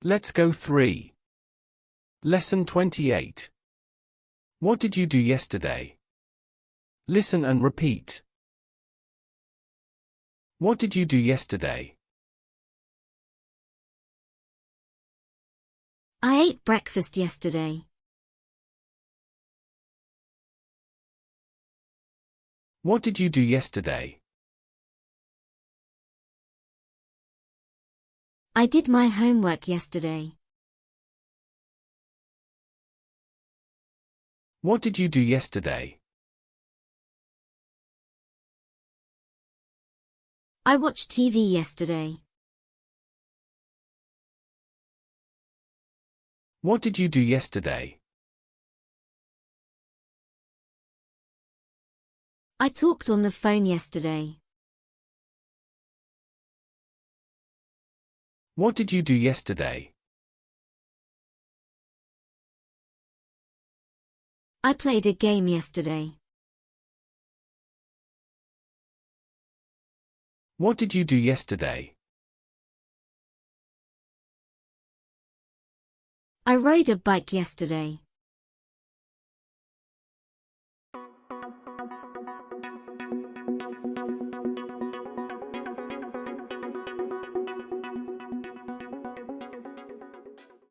Let's go 3. Lesson 28. What did you do yesterday? Listen and repeat. What did you do yesterday? I ate breakfast yesterday. What did you do yesterday? I did my homework yesterday. What did you do yesterday? I watched TV yesterday. What did you do yesterday? I talked on the phone yesterday. What did you do yesterday? I played a game yesterday. What did you do yesterday? I rode a bike yesterday.